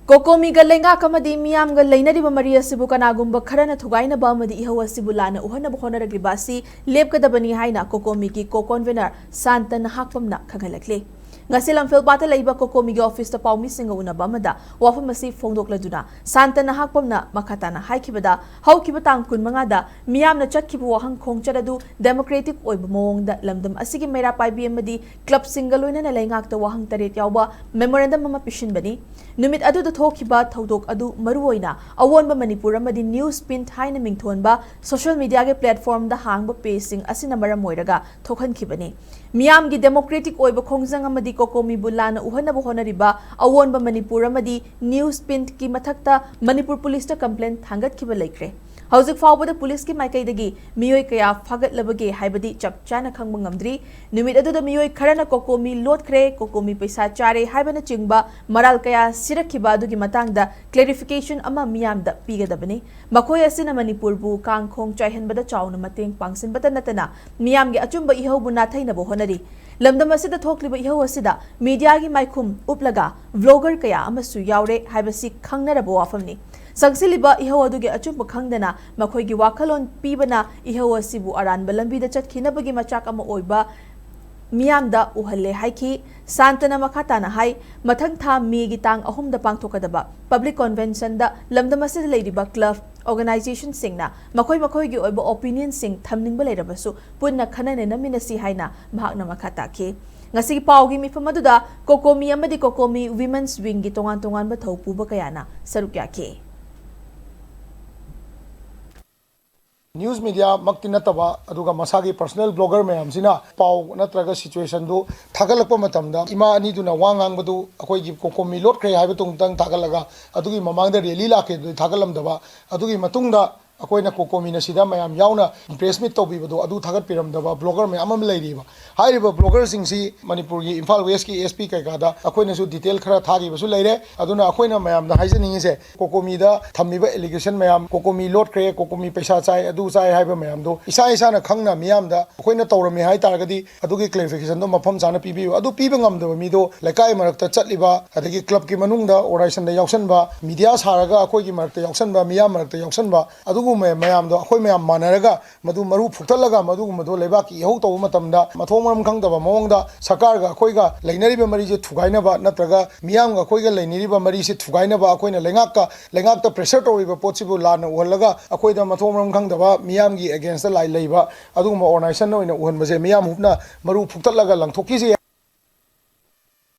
Cocomi galenga kamadi miyam ga lainariba mari asibu kanagumba kharana thugainaba amadi ihau asibu Lanna Uhannaba Hotnarakliba asi Lepkadabani haina Cocomi ki co-convener Santa nahakpamna khangalakle ngasi lamphel bata leiba Cocomi gi office ta paumi singa unaba amada wafam asi phongdokladuna Santa nahakpamna makhatana haikibada haukiba tang kunmanga da miyamna chatkibu wahang khongcharadu democratic oiba mawongda lamdam asigi meira paibi amadi club single loinana laingakta wahang taret yawba memorandum ama pishinbani numit adu da thokiba thodok adu maruoina awonba Manipur amadi news pin haina mingthonba social media ge platform da hangba page asina maram moiraga thokhankhibani miyam gi democratic oiba khongjang amadi Cocomi Lanna Uhannaba honariba awonba Manipur amadi news pin ki mathakta Manipur police ta complaint thangatkhiba laikre Hauzik fawbada police ki maikaidagi miyoi kaya fagatlabage haibadi chapchana khangba ngamdri numit adu da miyoi kharana Cocomi lotkhre Cocomi paisa chare haibana chingba maral kaya sirakhiba adugi matangda clarification ama miyamda pigadabani makhoi asina Manipur bu kangkhong chaihanbada chauna mateng pangsinbata natana miyamgi achumba ihaubu nathainabo honari lamdam asida thokliba ihau asida media gi maikhum uplaga vlogger kaya amasu yaure haibasi khangnarabo wafamni Sangsiliba ihau adugi achumba khangdana makhoigi wakhalon pibana ihau asibu aranba lambida chatkhinabagi machak ama oiba miyamda uhalle haiki Santana makhatana hai mathang tha megi tang ahumda pangthokadaba public convention da lamdam asida leidiba club organization singna makhoigi oiba opinion sing thamningba leirabasu punna khanane naminasi haina mahakna makhata ke ngasi pawgi mifam aduda Cocomi amadi Cocomi women's wing gi tongan ba thaupuba kayana sarukya ke News media makti nataba aduga masagi personal blogger mayam sina paw natraga situation du thagalakpa matamda ima ani duna wangang badu akoi gi Cocomi lot kre haiba tung tang thagalaga adugi mamangda rally la ke thagalamdaba adugi matungda akoina Cocomi na sida mayam yauna press meet tobibado adu thagat piramdaba blogger mayam am leiriba hairiba blogger singsi Manipur gi Imphal West ki SP kai kada akoina su detail khara thagi basu leire aduna akoina mayam da haijaningi se Cocomi da thamiba allegation mayam Cocomi lot kre Cocomi paisa chai adu chai haiba mayam do isa na khangna miyam da akoina tawrami hai taragadi adugi clarification do mafam chana pibi adu piba ngamdaba mi do laikai marakta chatliba adagi club ki manungda organization da yausanba media saraga akoi gi marakta yausanba miyam marakta yausanba adu mayam do akhoi mayam manaraga madu maru phuktalaga madu madu lebaki ihau to matamda mathong maram khangdaba mawongda sarkar ga akhoi ga lainariba mari je thugainaba natraga miyam ga akhoi ga lainariba mari se thugainaba akoina lengak ta pressure toriba potchibu Lanna uhalaga akhoi da mathong maram khangdaba miyam gi against the lai leiba aduguma organization oina uhan baje miyam hupna maru phuktalaga langthokki je